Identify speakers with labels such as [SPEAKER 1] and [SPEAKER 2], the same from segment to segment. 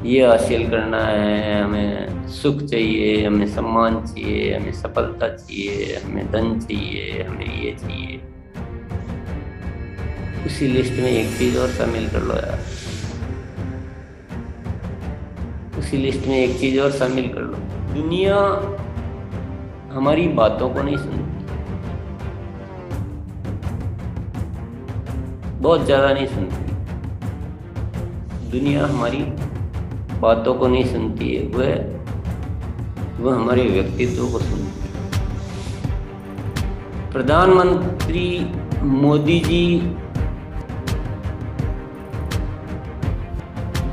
[SPEAKER 1] ये हासिल करना है, हमें सुख चाहिए, हमें सम्मान चाहिए, हमें सफलता चाहिए, हमें धन चाहिए, हमें ये चाहिए। उसी लिस्ट में एक चीज और शामिल कर लो यार, उसी लिस्ट में एक चीज और शामिल कर लो। दुनिया हमारी बातों को नहीं सुनती, बहुत ज्यादा नहीं सुनती। दुनिया हमारी बातों को नहीं सुनती है, वह हमारे व्यक्तित्व को सुनती है। प्रधानमंत्री मोदी जी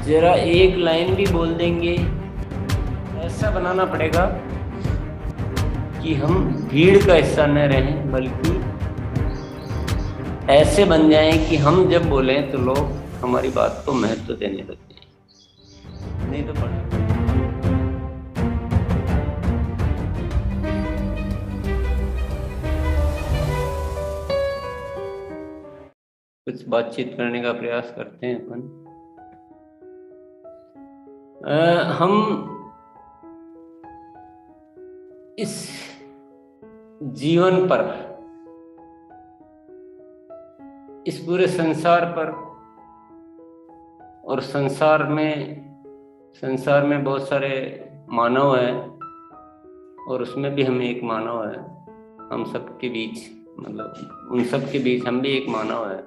[SPEAKER 1] जरा एक लाइन भी बोल देंगे, ऐसा बनाना पड़ेगा कि हम भीड़ का हिस्सा न रहें, बल्कि ऐसे बन जाएं कि हम जब बोलें तो लोग हमारी बात को महत्व देने लग जाएं। नहीं तो पढ़ कुछ बातचीत करने का प्रयास करते हैं अपन। हम इस जीवन पर, इस पूरे संसार पर, और संसार में बहुत सारे मानव हैं, और उसमें भी हम एक मानव है। हम सबके बीच, मतलब उन सब के बीच हम भी एक मानव है।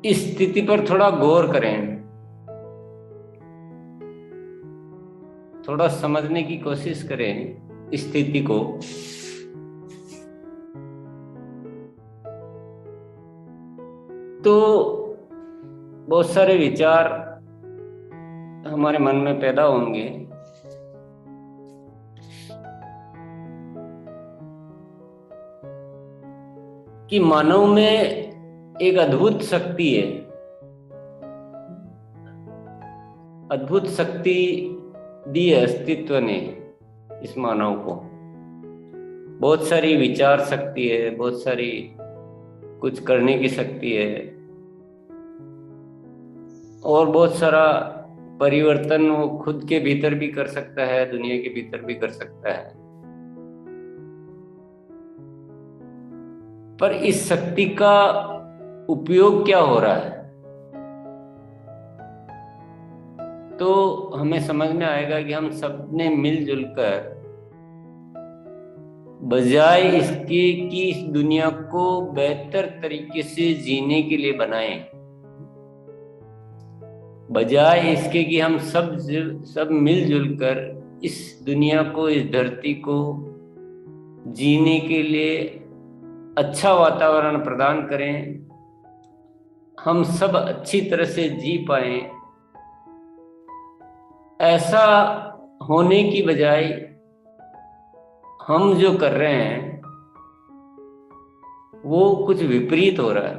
[SPEAKER 1] इस स्थिति पर थोड़ा गौर करें, थोड़ा समझने की कोशिश करें इस स्थिति को। तो बहुत सारे विचार हमारे मन में पैदा होंगे कि मानव में एक अद्भुत शक्ति है, अद्भुत शक्ति दी है अस्तित्व ने इस मानव को। बहुत सारी विचार शक्ति है, बहुत सारी कुछ करने की शक्ति है, और बहुत सारा परिवर्तन वो खुद के भीतर भी कर सकता है, दुनिया के भीतर भी कर सकता है। पर इस शक्ति का उपयोग क्या हो रहा है, तो हमें समझ में आएगा कि हम सब ने मिलजुल कर, बजाय इसके कि इस दुनिया को बेहतर तरीके से जीने के लिए बनाएं, बजाय इसके कि हम सब मिलजुल कर इस दुनिया को, इस धरती को जीने के लिए अच्छा वातावरण प्रदान करें, हम सब अच्छी तरह से जी पाए, ऐसा होने की बजाय हम जो कर रहे हैं वो कुछ विपरीत हो रहा है,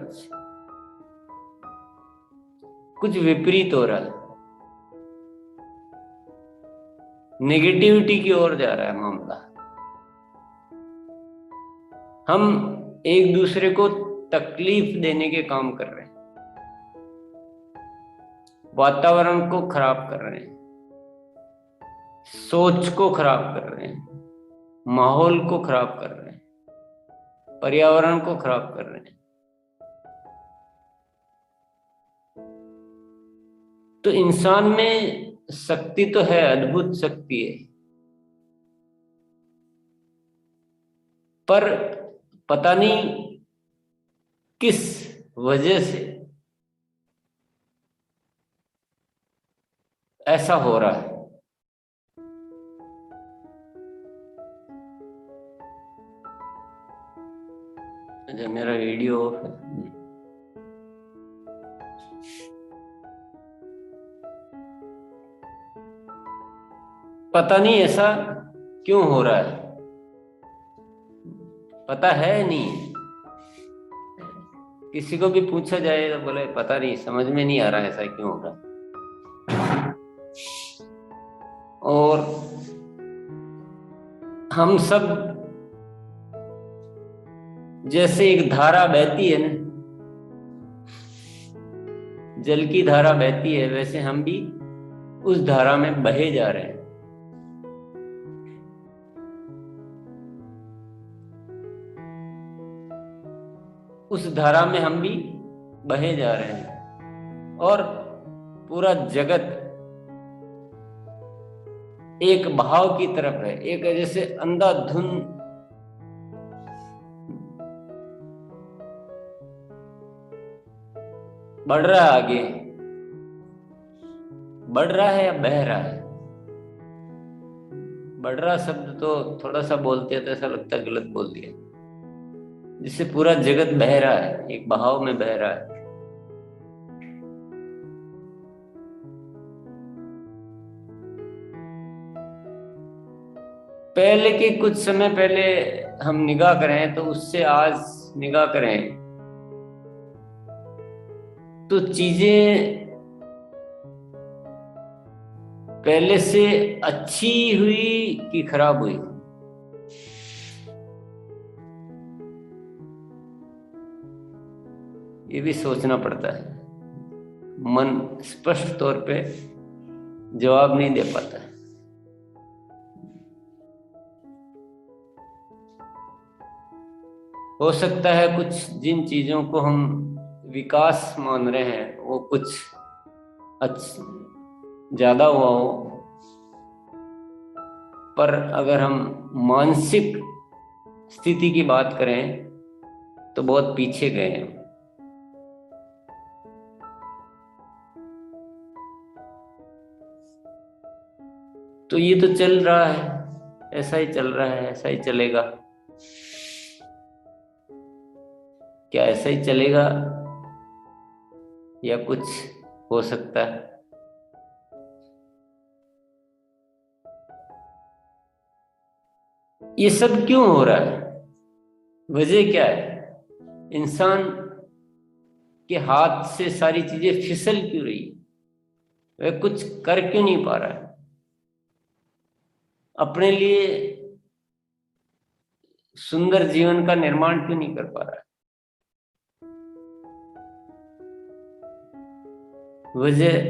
[SPEAKER 1] कुछ विपरीत हो रहा है, नेगेटिविटी की ओर जा रहा है मामला। हम एक दूसरे को तकलीफ देने के काम कर रहे हैं, वातावरण को खराब कर रहे हैं, सोच को खराब कर रहे हैं, माहौल को खराब कर रहे हैं, पर्यावरण को खराब कर रहे हैं। तो इंसान में शक्ति तो है, अद्भुत शक्ति है, पर पता नहीं किस वजह से ऐसा हो रहा है। अच्छा, मेरा वीडियो ऑफ है। पता नहीं ऐसा क्यों हो रहा है, पता है नहीं। किसी को भी पूछा जाए तो बोले पता नहीं, समझ में नहीं आ रहा ऐसा क्यों हो रहा है। और हम सब जैसे एक धारा बहती है ना, जल की धारा बहती है, वैसे हम भी उस धारा में बहे जा रहे हैं। उस धारा में हम भी बहे जा रहे हैं और पूरा जगत एक बहाव की तरफ है, एक जैसे अंधाधुंध बढ़ रहा है, आगे बढ़ रहा है या बह रहा है। बढ़ रहा शब्द तो थोड़ा सा बोलते हैं तो ऐसा लगता है गलत बोल दिया, जिससे पूरा जगत बह रहा है, एक बहाव में बह रहा है। पहले के कुछ समय पहले हम निगाह करें तो उससे आज निगाह करें तो चीजें पहले से अच्छी हुई कि खराब हुई, ये भी सोचना पड़ता है। मन स्पष्ट तौर पे जवाब नहीं दे पाता है। हो सकता है कुछ जिन चीजों को हम विकास मान रहे हैं वो कुछ ज्यादा हुआ हो, पर अगर हम मानसिक स्थिति की बात करें तो बहुत पीछे गए हैं। तो ये तो चल रहा है, ऐसा ही चल रहा है, ऐसा ही चलेगा। क्या ऐसा ही चलेगा या कुछ हो सकता है? ये सब क्यों हो रहा है? वजह क्या है? इंसान के हाथ से सारी चीजें फिसल क्यों रही? वह कुछ कर क्यों नहीं पा रहा है? अपने लिए सुंदर जीवन का निर्माण क्यों नहीं कर पा रहा है? वजह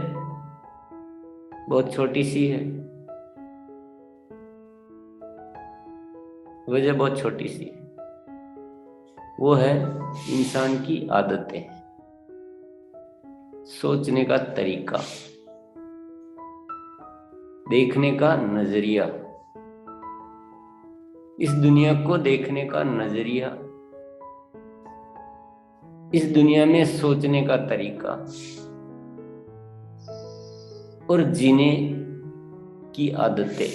[SPEAKER 1] बहुत छोटी सी है, वजह बहुत छोटी सी है। वो है इंसान की आदतें, सोचने का तरीका, देखने का नजरिया, इस दुनिया को देखने का नजरिया, इस दुनिया में सोचने का तरीका और जीने की आदतें,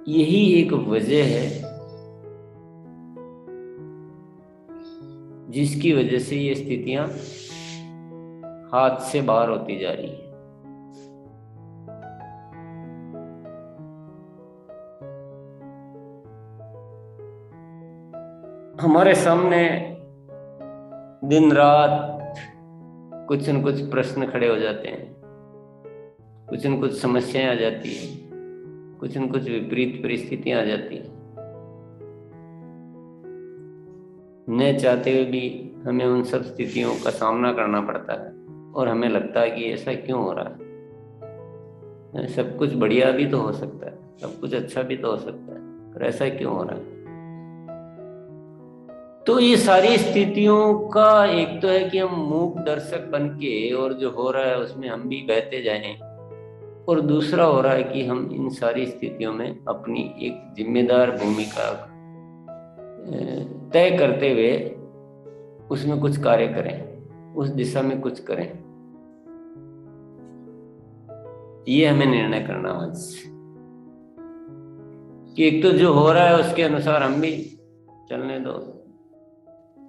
[SPEAKER 1] यही एक वजह है जिसकी वजह से ये स्थितियां हाथ से बाहर होती जा रही है। हमारे सामने दिन रात कुछ न कुछ प्रश्न खड़े हो जाते हैं, कुछ न कुछ समस्याएं आ जाती हैं, कुछ न कुछ विपरीत परिस्थितियां आ जाती हैं। न चाहते हुए भी हमें उन सब स्थितियों का सामना करना पड़ता है और हमें लगता है कि ऐसा क्यों हो रहा है? सब कुछ बढ़िया भी तो हो सकता है, सब कुछ अच्छा भी तो हो सकता है, पर ऐसा क्यों हो रहा है? तो ये सारी स्थितियों का एक तो है कि हम मूक दर्शक बन के और जो हो रहा है उसमें हम भी बहते जाएं, और दूसरा हो रहा है कि हम इन सारी स्थितियों में अपनी एक जिम्मेदार भूमिका तय करते हुए उसमें कुछ कार्य करें, उस दिशा में कुछ करें। ये हमें निर्णय करना आज कि एक तो जो हो रहा है उसके अनुसार हम भी चलने दो,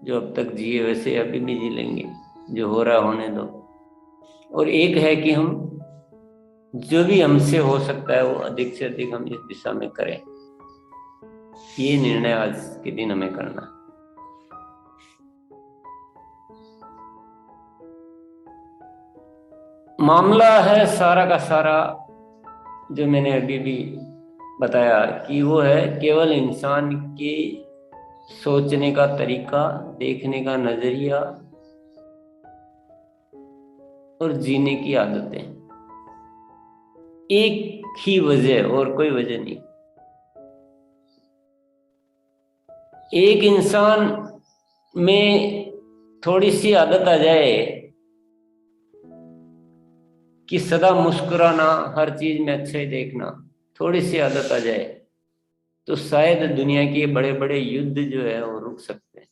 [SPEAKER 1] जो अब तक जिए वैसे अभी भी जी लेंगे, जो हो रहा है होने दो। और एक है कि हम जो भी हमसे हो सकता है वो अधिक से अधिक हम इस दिशा में करें। ये निर्णय आज के दिन हमें करना है। मामला है सारा का सारा जो मैंने अभी भी बताया कि वो है केवल इंसान के सोचने का तरीका, देखने का नजरिया और जीने की आदतें। एक ही वजह, और कोई वजह नहीं। एक इंसान में थोड़ी सी आदत आ जाए कि सदा मुस्कुराना, हर चीज में अच्छा ही देखना, थोड़ी सी आदत आ जाए तो शायद दुनिया के बड़े बड़े युद्ध जो है वो रुक सकते हैं।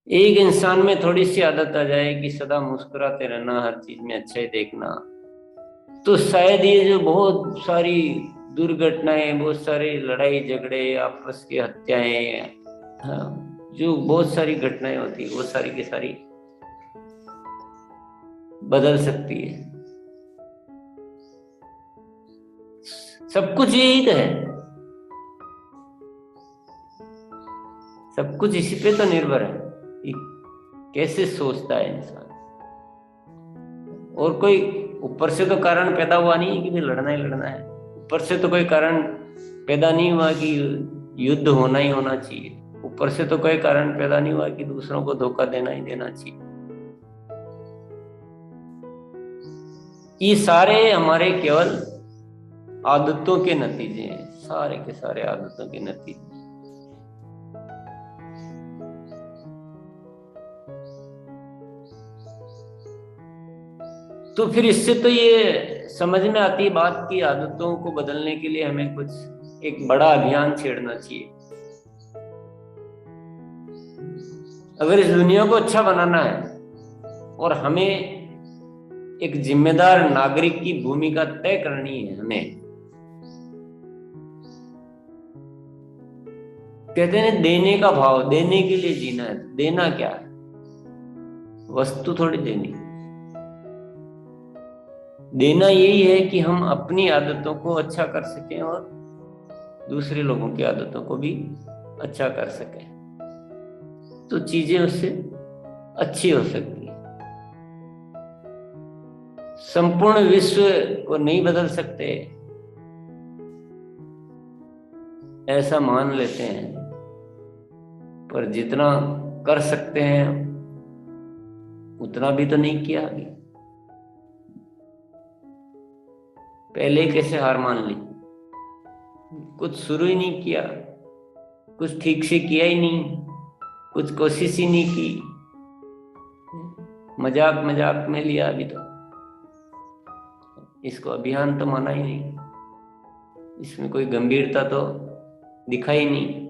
[SPEAKER 1] एक इंसान में थोड़ी सी आदत आ जाए कि सदा मुस्कुराते रहना, हर चीज में अच्छा ही देखना, तो शायद ये जो बहुत सारी दुर्घटनाएं, बहुत सारी लड़ाई झगड़े, आपस की हत्याएं, हाँ, जो बहुत सारी घटनाएं होती है वो सारी की सारी बदल सकती है। सब कुछ यही तो है, सब कुछ इसी पे तो निर्भर है कि कैसे सोचता है इंसान। और कोई ऊपर से तो कारण पैदा हुआ नहीं है कि भाई लड़ना ही लड़ना है। ऊपर से तो कोई कारण पैदा नहीं हुआ कि युद्ध होना ही होना चाहिए। ऊपर से तो कोई कारण पैदा नहीं हुआ कि दूसरों को धोखा देना ही देना चाहिए। ये सारे हमारे केवल आदतों के नतीजे हैं, सारे के सारे आदतों के नतीजे। तो फिर इससे तो ये समझ में आती बात की आदतों को बदलने के लिए हमें कुछ एक बड़ा अभियान छेड़ना चाहिए। अगर इस दुनिया को अच्छा बनाना है और हमें एक जिम्मेदार नागरिक की भूमिका तय करनी है, हमें कहते हैं देने का भाव, देने के लिए जीना है। देना क्या है? वस्तु थोड़ी देनी। देना यही है कि हम अपनी आदतों को अच्छा कर सकें और दूसरे लोगों की आदतों को भी अच्छा कर सकें, तो चीजें उससे अच्छी हो सकती है। संपूर्ण विश्व को नहीं बदल सकते ऐसा मान लेते हैं, पर जितना कर सकते हैं उतना भी तो नहीं किया अभी। पहले कैसे हार मान ली, कुछ शुरू ही नहीं किया, कुछ ठीक से किया ही नहीं, कुछ कोशिश ही नहीं की, मजाक मजाक में लिया अभी तो। इसको अभियान तो माना ही नहीं, इसमें कोई गंभीरता तो दिखाई नहीं,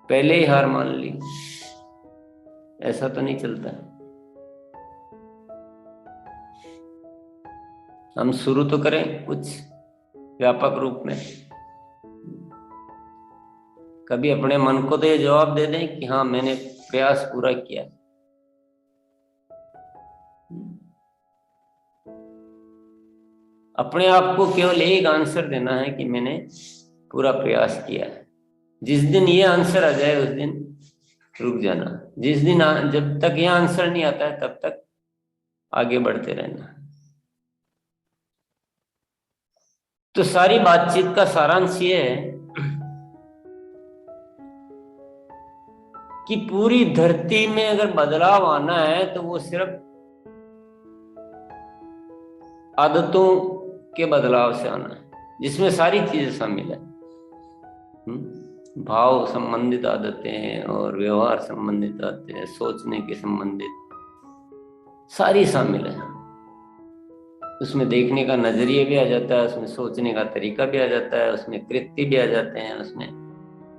[SPEAKER 1] पहले ही हार मान ली। ऐसा तो नहीं चलता। हम शुरू तो करें कुछ व्यापक रूप में, कभी अपने मन को तो ये जवाब दे दें कि हाँ मैंने प्रयास पूरा किया। अपने आप को केवल एक आंसर देना है कि मैंने पूरा प्रयास किया है। जिस दिन ये आंसर आ जाए उस दिन रुक जाना। जिस दिन जब तक ये आंसर नहीं आता है तब तक आगे बढ़ते रहना। तो सारी बातचीत का सारांश ये है कि पूरी धरती में अगर बदलाव आना है तो वो सिर्फ आदतों के बदलाव से आना है, जिसमें सारी चीजें शामिल है। भाव संबंधित आदतें हैं और व्यवहार संबंधित आदतें, सोचने के संबंधित सारी शामिल है। उसमें देखने का नजरिया भी आ जाता है, उसमें सोचने का तरीका भी आ जाता है, उसमें कृत्य भी आ जाते हैं, उसमें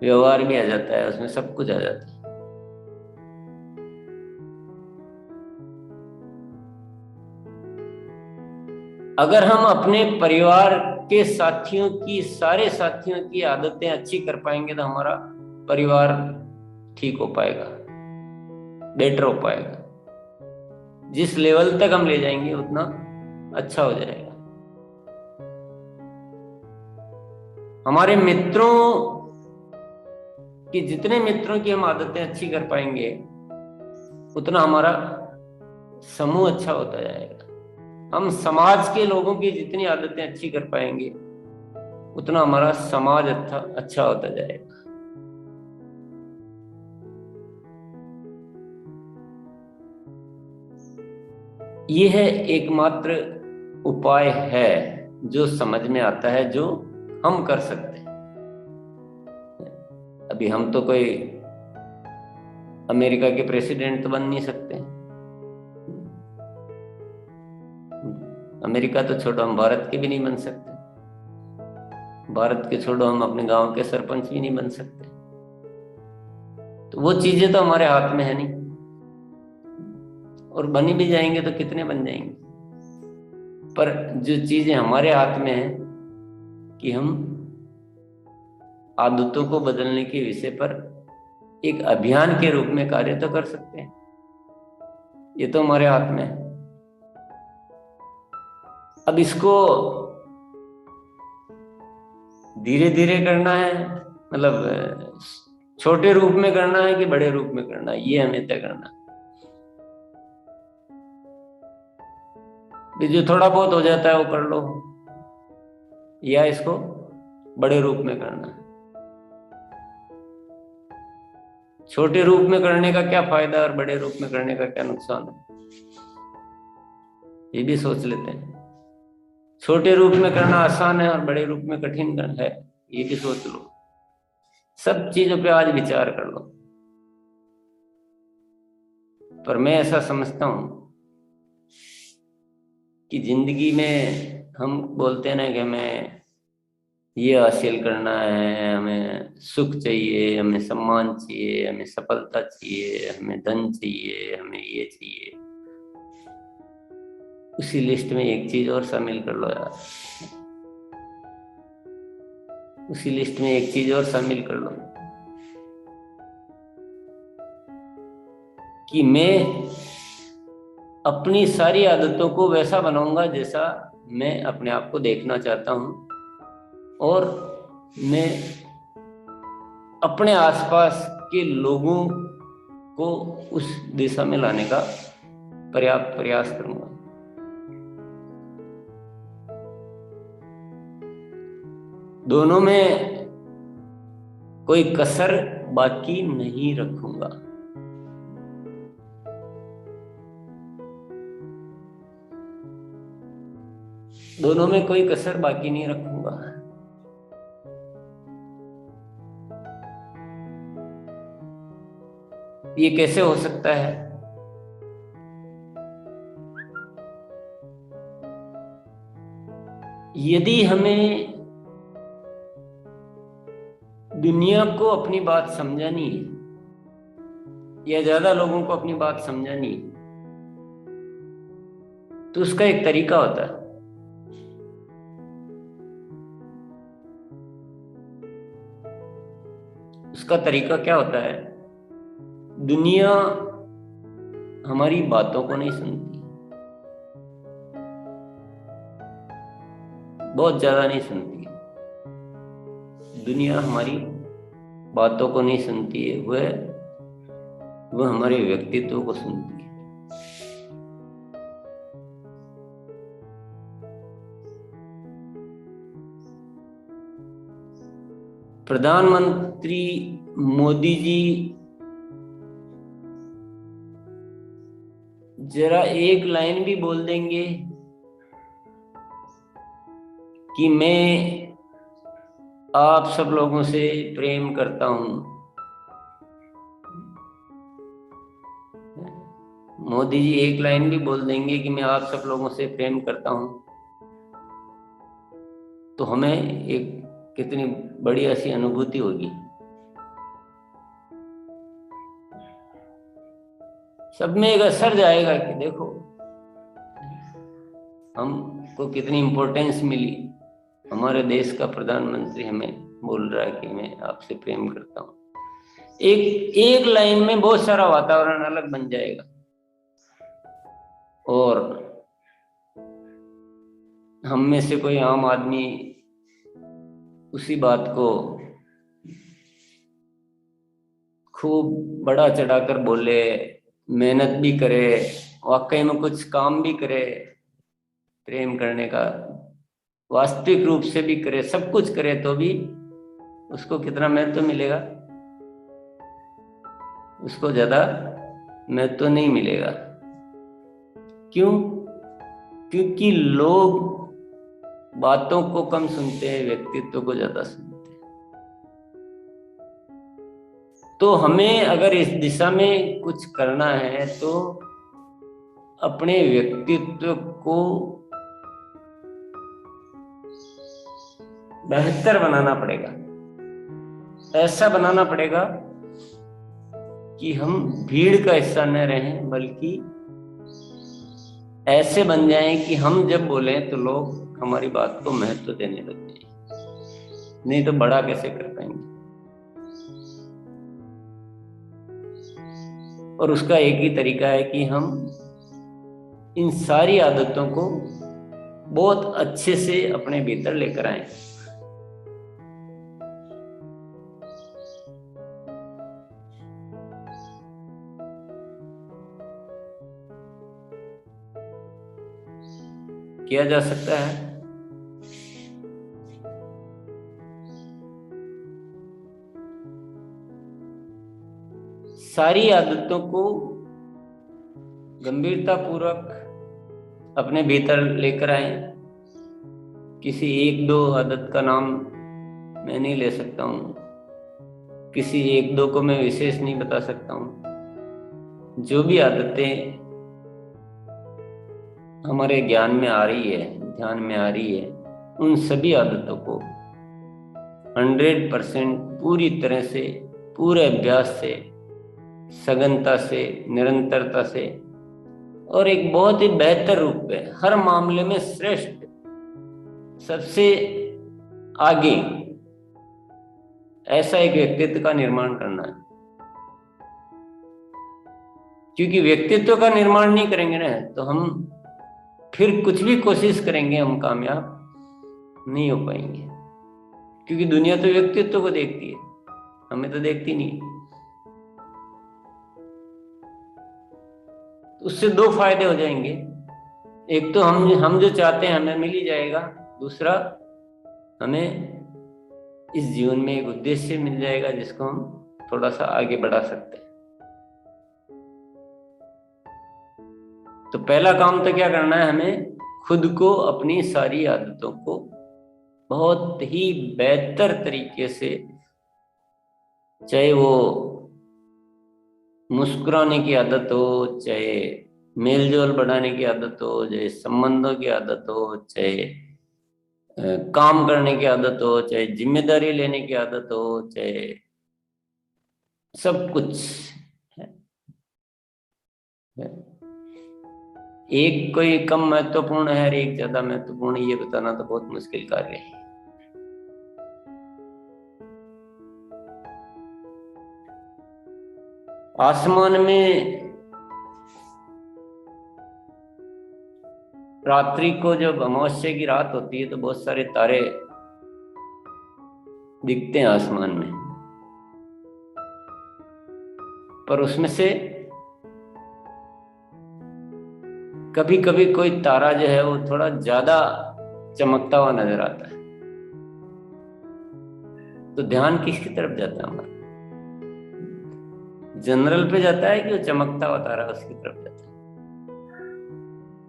[SPEAKER 1] व्यवहार भी आ जाता है, उसमें सब कुछ आ जाता है। अगर हम अपने परिवार के साथियों की, सारे साथियों की आदतें अच्छी कर पाएंगे तो हमारा परिवार ठीक हो पाएगा, बेटर हो पाएगा। जिस लेवल तक हम ले जाएंगे उतना अच्छा हो जाएगा। हमारे मित्रों की, जितने मित्रों की हम आदतें अच्छी कर पाएंगे उतना हमारा समूह अच्छा होता जाएगा। हम समाज के लोगों की जितनी आदतें अच्छी कर पाएंगे उतना हमारा समाज अच्छा होता जाएगा। ये है एकमात्र उपाय है जो समझ में आता है, जो हम कर सकते हैं। अभी हम तो कोई अमेरिका के प्रेसिडेंट तो बन नहीं सकते। अमेरिका तो छोड़ो, हम भारत के भी नहीं बन सकते। भारत के छोड़ो, हम अपने गांव के सरपंच भी नहीं बन सकते। तो वो चीजें तो हमारे हाथ में है नहीं, और बनी भी जाएंगे तो कितने बन जाएंगे। पर जो चीजें हमारे हाथ में है कि हम आदतों को बदलने के विषय पर एक अभियान के रूप में कार्य तो कर सकते हैं। ये तो हमारे हाथ में है। अब इसको धीरे धीरे करना है, मतलब छोटे रूप में करना है कि बड़े रूप में करना है, ये हमें तय करना है। जो थोड़ा बहुत हो जाता है वो कर लो, या इसको बड़े रूप में करना है। छोटे रूप में करने का क्या फायदा और बड़े रूप में करने का क्या नुकसान है, ये भी सोच लेते हैं। छोटे रूप में करना आसान है और बड़े रूप में कठिन है, ये भी सोच लो। सब चीजों पे आज विचार कर लो। पर मैं ऐसा समझता हूं कि जिंदगी में हम बोलते हैं ना कि हमें ये हासिल करना है, हमें सुख चाहिए, हमें सम्मान चाहिए, हमें सफलता चाहिए, हमें धन चाहिए, हमें ये चाहिए। उसी लिस्ट में एक चीज और शामिल कर लो यार, उसी लिस्ट में एक चीज और शामिल कर लो कि मैं अपनी सारी आदतों को वैसा बनाऊंगा जैसा मैं अपने आप को देखना चाहता हूं, और मैं अपने आसपास के लोगों को उस दिशा में लाने का पर्याप्त प्रयास करूंगा। दोनों में कोई कसर बाकी नहीं रखूंगा। दोनों में कोई कसर बाकी नहीं रखूंगा। ये कैसे हो सकता है? यदि हमें दुनिया को अपनी बात समझानी है, या ज्यादा लोगों को अपनी बात समझानी है, तो उसका एक तरीका होता है। उसका तरीका क्या होता है? दुनिया हमारी बातों को नहीं सुनती, बहुत ज्यादा नहीं सुनती। दुनिया हमारी बातों को नहीं सुनती है, वह हमारे व्यक्तित्व को सुनती है। प्रधानमंत्री मोदी जी जरा एक लाइन भी बोल देंगे कि मैं आप सब लोगों से प्रेम करता हूं, मोदी जी एक लाइन भी बोल देंगे कि मैं आप सब लोगों से प्रेम करता हूं, तो हमें एक कितनी बड़ी ऐसी अनुभूति होगी। सब में एक असर जाएगा कि देखो हमको कितनी इंपॉर्टेंस मिली, हमारे देश का प्रधानमंत्री हमें बोल रहा है कि मैं आपसे प्रेम करता हूं। एक लाइन में बहुत सारा वातावरण अलग बन जाएगा, और हम में से कोई आम आदमी उसी बात को खूब बड़ा चढ़ाकर बोले, मेहनत भी करे, वाकई में कुछ काम भी करे प्रेम करने का, वास्तविक रूप से भी करे, सब कुछ करे, तो भी उसको कितना महत्व मिलेगा? उसको ज्यादा महत्व नहीं मिलेगा। क्यों? क्योंकि लोग बातों को कम सुनते हैं, व्यक्तित्व को ज्यादा सुनते हैं। तो हमें अगर इस दिशा में कुछ करना है तो अपने व्यक्तित्व को बेहतर बनाना पड़ेगा। ऐसा बनाना पड़ेगा कि हम भीड़ का हिस्सा न रहें, बल्कि ऐसे बन जाएं कि हम जब बोलें तो लोग हमारी बात को महत्व देने लग जाएं। नहीं तो बड़ा कैसे कर पाएंगे? और उसका एक ही तरीका है कि हम इन सारी आदतों को बहुत अच्छे से अपने भीतर लेकर आए। किया जा सकता है। सारी आदतों को गंभीरता पूर्वक अपने भीतर लेकर आए। किसी एक दो आदत का नाम मैं नहीं ले सकता हूँ, किसी एक दो को मैं विशेष नहीं बता सकता हूँ। जो भी आदतें हमारे ज्ञान में आ रही है, ध्यान में आ रही है, उन सभी आदतों को 100% पूरी तरह से, पूरे अभ्यास से, सघनता से, निरंतरता से और एक बहुत ही बेहतर रूप में, हर मामले में श्रेष्ठ, सबसे आगे, ऐसा एक व्यक्तित्व का निर्माण करना है। क्योंकि व्यक्तित्व का निर्माण नहीं करेंगे ना, तो हम फिर कुछ भी कोशिश करेंगे, हम कामयाब नहीं हो पाएंगे। क्योंकि दुनिया तो व्यक्तित्व को देखती है, हमें तो देखती नहीं। तो उससे दो फायदे हो जाएंगे। एक तो हम जो चाहते हैं हमें मिल ही जाएगा। दूसरा, हमें इस जीवन में एक उद्देश्य मिल जाएगा जिसको हम थोड़ा सा आगे बढ़ा सकते हैं। तो पहला काम तो क्या करना है? हमें खुद को, अपनी सारी आदतों को बहुत ही बेहतर तरीके से, चाहे वो मुस्कुराने की आदत हो, चाहे मेल जोल बढ़ाने की आदत हो, चाहे संबंधों की आदत हो, चाहे काम करने की आदत हो, चाहे जिम्मेदारी लेने की आदत हो, चाहे सब कुछ है। एक कोई कम महत्वपूर्ण है और एक ज्यादा महत्वपूर्ण, ये बताना तो बहुत मुश्किल कार्य है। आसमान में रात्रि को जब अमावस्या की रात होती है तो बहुत सारे तारे दिखते हैं आसमान में, पर उसमें से कभी कभी कोई तारा जो है वो थोड़ा ज्यादा चमकता हुआ नजर आता है। तो ध्यान किसकी तरफ जाता है हमारा? जनरल पे जाता है कि वो चमकता हुआ तारा उसकी तरफ जाता है?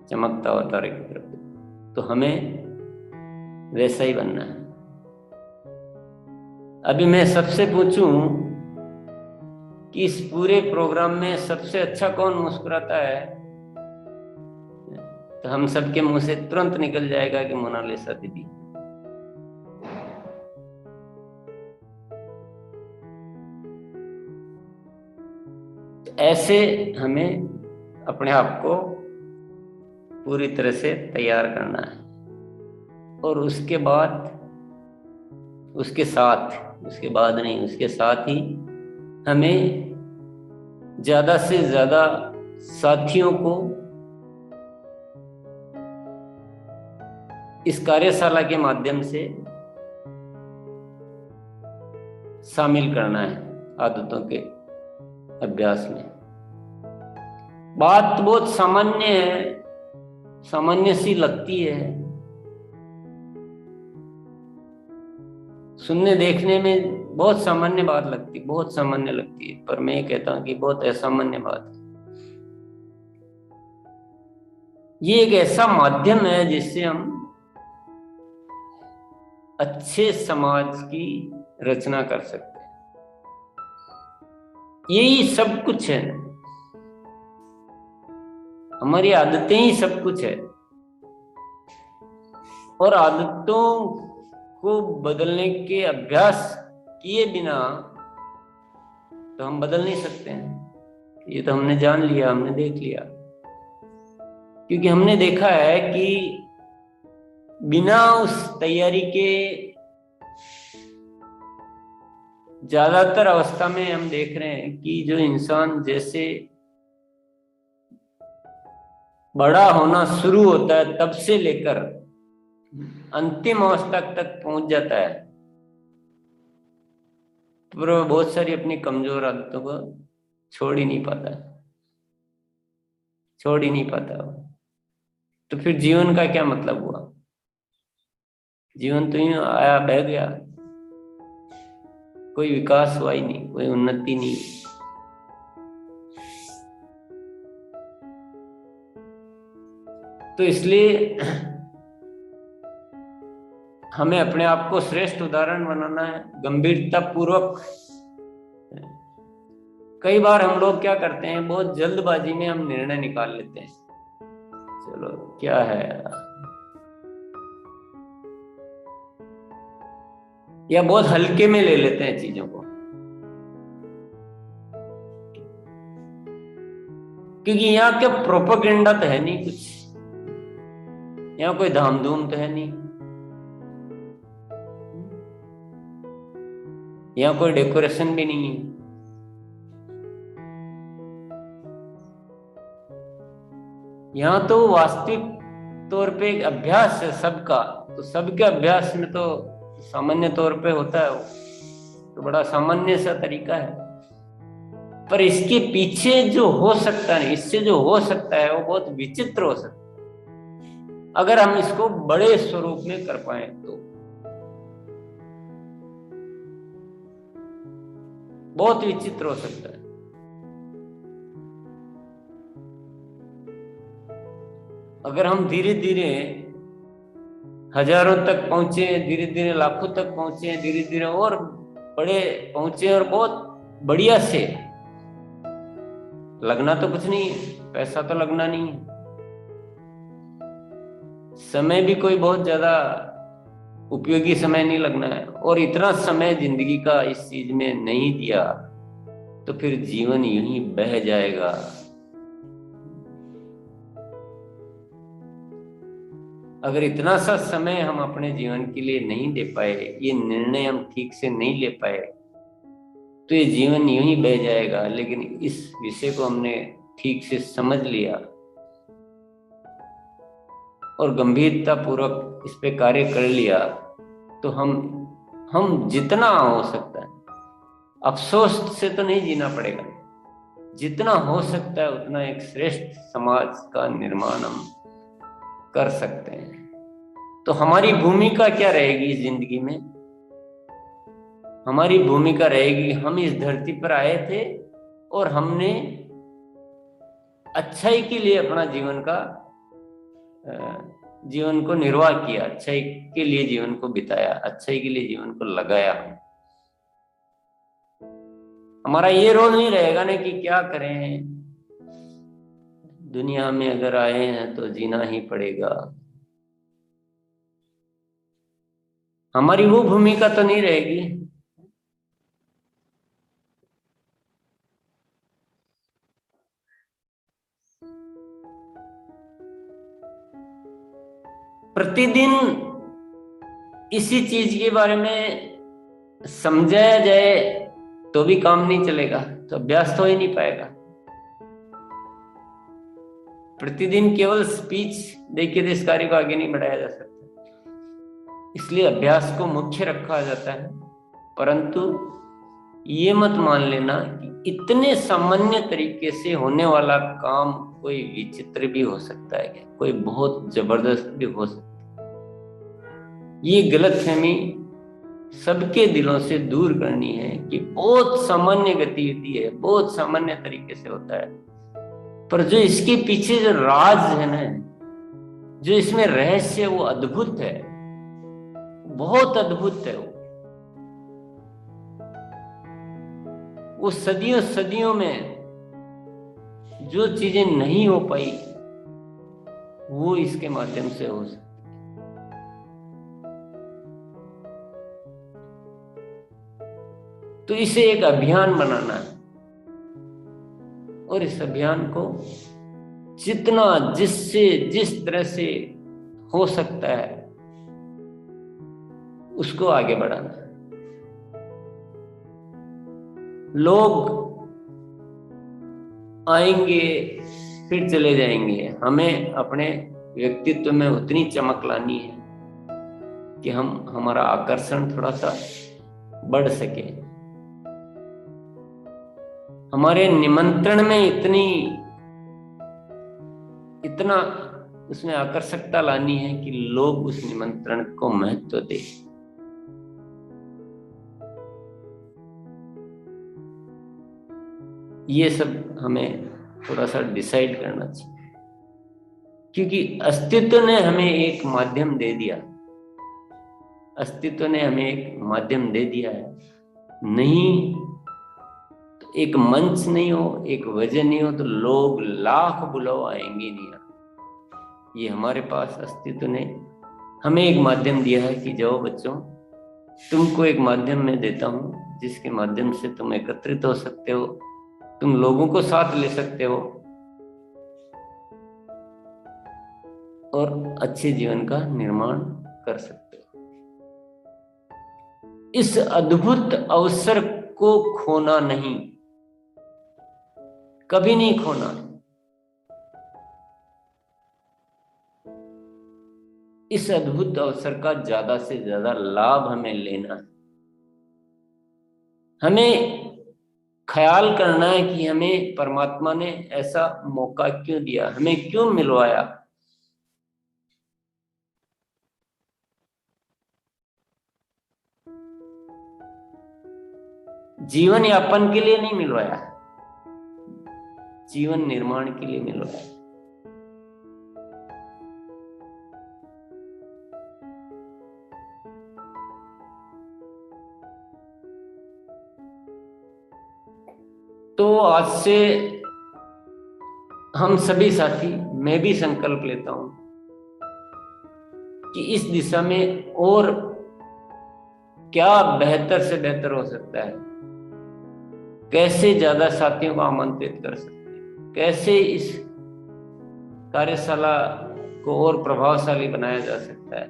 [SPEAKER 1] चमकता हुआ तारे की तरफ। तो हमें वैसा ही बनना है। अभी मैं सबसे पूछूं कि इस पूरे प्रोग्राम में सबसे अच्छा कौन मुस्कुराता है, तो हम सबके मुंह से तुरंत निकल जाएगा कि मोनालिसा दीदी। ऐसे हमें अपने आप को पूरी तरह से तैयार करना है। और उसके बाद, उसके बाद नहीं, उसके साथ ही हमें ज्यादा से ज्यादा साथियों को इस कार्यशाला के माध्यम से शामिल करना है आदतों के अभ्यास में। बात बहुत सामान्य है, सामान्य सी लगती है, सुनने देखने में बहुत सामान्य बात लगती, बहुत सामान्य लगती है, पर मैं ये कहता हूं कि बहुत असामान्य बात है। ये एक ऐसा माध्यम है जिससे हम अच्छे समाज की रचना कर सकते हैं। यही सब कुछ है, हमारी आदतें ही सब कुछ है, और आदतों को बदलने के अभ्यास किए बिना तो हम बदल नहीं सकते हैं। ये तो हमने जान लिया, हमने देख लिया, क्योंकि हमने देखा है कि बिना उस तैयारी के ज्यादातर अवस्था में हम देख रहे हैं कि जो इंसान जैसे बड़ा होना शुरू होता है तब से लेकर अंतिम अवस्था तक पहुंच जाता है, पर वो बहुत सारी अपनी कमजोर आदतों को छोड़ ही नहीं पाता, छोड़ ही नहीं पाता। तो फिर जीवन का क्या मतलब हुआ? जीवन तो यूं आया बह गया, कोई विकास हुआ ही नहीं, कोई उन्नति नहीं। तो इसलिए हमें अपने आप को श्रेष्ठ उदाहरण बनाना है, गंभीरता पूर्वक। कई बार हम लोग क्या करते हैं, बहुत जल्दबाजी में हम निर्णय निकाल लेते हैं, चलो क्या है, या बहुत हल्के में ले लेते हैं चीजों को, क्योंकि यहाँ क्या प्रोपेगेंडा तो है नहीं कुछ, यहाँ कोई धाम धूम तो है नहीं, यहाँ कोई डेकोरेशन भी नहीं है। यहाँ तो वास्तविक तौर पे एक अभ्यास है सबका, तो सबके अभ्यास में तो सामान्य तौर पे होता है, वो तो बड़ा सामान्य सा तरीका है, पर इसके पीछे जो हो सकता है, इससे जो हो सकता है वो बहुत विचित्र हो सकता है, अगर हम इसको बड़े स्वरूप में कर पाए तो बहुत विचित्र हो सकता है। अगर हम धीरे धीरे हजारों तक पहुंचे, धीरे धीरे लाखों तक पहुंचे, धीरे धीरे और बड़े पहुंचे, और बहुत बढ़िया से, लगना तो कुछ नहीं है, पैसा तो लगना नहीं है, समय भी कोई बहुत ज्यादा उपयोगी समय नहीं लगना है, और इतना समय जिंदगी का इस चीज में नहीं दिया तो फिर जीवन यूं ही बह जाएगा। अगर इतना सा समय हम अपने जीवन के लिए नहीं दे पाए, ये निर्णय हम ठीक से नहीं ले पाए, तो ये जीवन यूं ही बह जाएगा। लेकिन इस विषय को हमने ठीक से समझ लिया और गंभीरता पूर्वक इस पे कार्य कर लिया, तो हम जितना हो सकता है, अफसोस से तो नहीं जीना पड़ेगा, जितना हो सकता है उतना एक श्रेष्ठ समाज का निर्माण हम कर सकते हैं। तो हमारी भूमिका क्या रहेगी इस जिंदगी में? हमारी भूमिका रहेगी, हम इस धरती पर आए थे और हमने अच्छाई के लिए अपना जीवन को निर्वाह किया, अच्छाई के लिए जीवन को बिताया, अच्छाई के लिए जीवन को लगाया। हमारा ये रोल नहीं रहेगा ना कि क्या करें, दुनिया में अगर आए हैं तो जीना ही पड़ेगा। हमारी वो भूमिका तो नहीं रहेगी। प्रतिदिन इसी चीज के बारे में समझाया जाए तो भी काम नहीं चलेगा, तो अभ्यास तो ही नहीं पाएगा। प्रतिदिन केवल स्पीच देके तो इस कार्य को आगे नहीं बढ़ाया जा सकता, इसलिए अभ्यास को मुख्य रखा जाता है। परंतु ये मत मान लेना कि इतने सामान्य तरीके से होने वाला काम कोई विचित्र भी हो सकता है क्या, कोई बहुत जबरदस्त भी हो सकता है। ये गलतफहमी सबके दिलों से दूर करनी है कि बहुत सामान्य गतिविधि है, बहुत सामान्य तरीके से होता है, पर जो इसके पीछे जो राज है ना, जो इसमें रहस्य है, वो अद्भुत है, बहुत अद्भुत है। वो सदियों सदियों में जो चीजें नहीं हो पाई वो इसके माध्यम से हो सकती। तो इसे एक अभियान बनाना है, और इस अभियान को जितना जिससे जिस तरह से हो सकता है उसको आगे बढ़ाना है। लोग आएंगे फिर चले जाएंगे, हमें अपने व्यक्तित्व में उतनी चमक लानी है कि हमारा आकर्षण थोड़ा सा बढ़ सके, हमारे निमंत्रण में इतना उसमें आकर्षकता लानी है कि लोग उस निमंत्रण को महत्व दें। ये सब हमें थोड़ा सा डिसाइड करना चाहिए, क्योंकि अस्तित्व ने हमें एक माध्यम दे दिया, अस्तित्व ने हमें एक माध्यम दे दिया है। नहीं तो एक मंच नहीं हो, एक वजह नहीं हो, तो लोग लाख बुलाओ आएंगे नहीं। ये हमारे पास अस्तित्व ने हमें एक माध्यम दिया है कि जाओ बच्चों, तुमको एक माध्यम मैं देता हूं जिसके माध्यम से तुम एकत्रित हो सकते हो, तुम लोगों को साथ ले सकते हो और अच्छे जीवन का निर्माण कर सकते हो। इस अद्भुत अवसर को खोना नहीं, कभी नहीं खोना। इस अद्भुत अवसर का ज्यादा से ज्यादा लाभ हमें लेना है। हमें ख्याल करना है कि हमें परमात्मा ने ऐसा मौका क्यों दिया, हमें क्यों मिलवाया। जीवन यापन के लिए नहीं मिलवाया, जीवन निर्माण के लिए मिलवाया। तो आज से हम सभी साथी, मैं भी संकल्प लेता हूं कि इस दिशा में और क्या बेहतर से बेहतर हो सकता है, कैसे ज्यादा साथियों को आमंत्रित कर सकते हैं, कैसे इस कार्यशाला को और प्रभावशाली बनाया जा सकता है,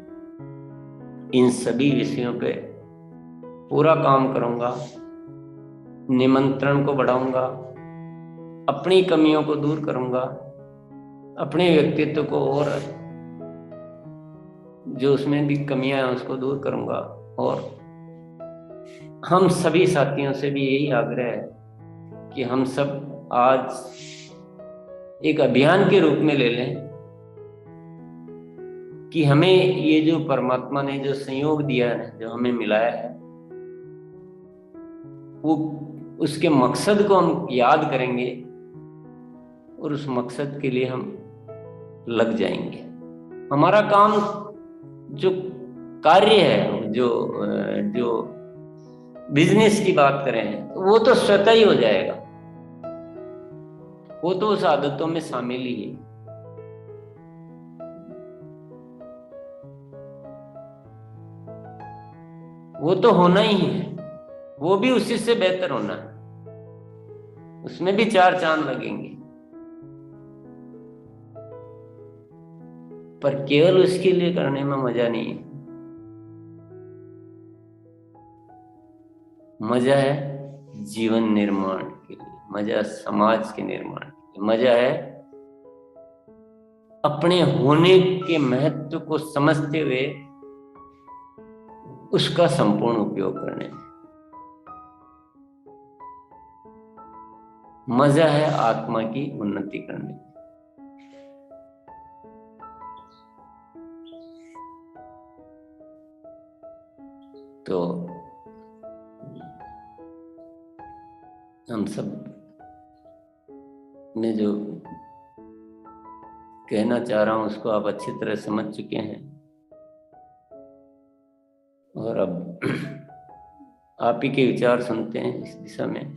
[SPEAKER 1] इन सभी विषयों पे पूरा काम करूंगा। निमंत्रण को बढ़ाऊंगा, अपनी कमियों को दूर करूंगा, अपने व्यक्तित्व को और जो उसमें भी कमियां हैं उसको दूर करूंगा। और हम सभी साथियों से भी यही आग्रह है कि हम सब आज एक अभियान के रूप में ले लें कि हमें ये जो परमात्मा ने जो संयोग दिया है, जो हमें मिलाया है, वो उसके मकसद को हम याद करेंगे और उस मकसद के लिए हम लग जाएंगे। हमारा काम जो कार्य है, जो बिजनेस की बात करें तो वो तो स्वतः ही हो जाएगा, वो तो उस आदतों में शामिल ही है। वो तो होना ही है, वो भी उसी से बेहतर होना है, उसमें भी 4 चांद लगेंगे। पर केवल उसके लिए करने में मजा नहीं है, मजा है जीवन निर्माण के लिए, मजा समाज के निर्माण के लिए, मजा है अपने होने के महत्व को समझते हुए उसका संपूर्ण उपयोग करने में, मजा है आत्मा की उन्नति करने में। तो हम सब मैं जो कहना चाह रहा हूं उसको आप अच्छी तरह समझ चुके हैं, और अब आप ही के विचार सुनते हैं इस दिशा में।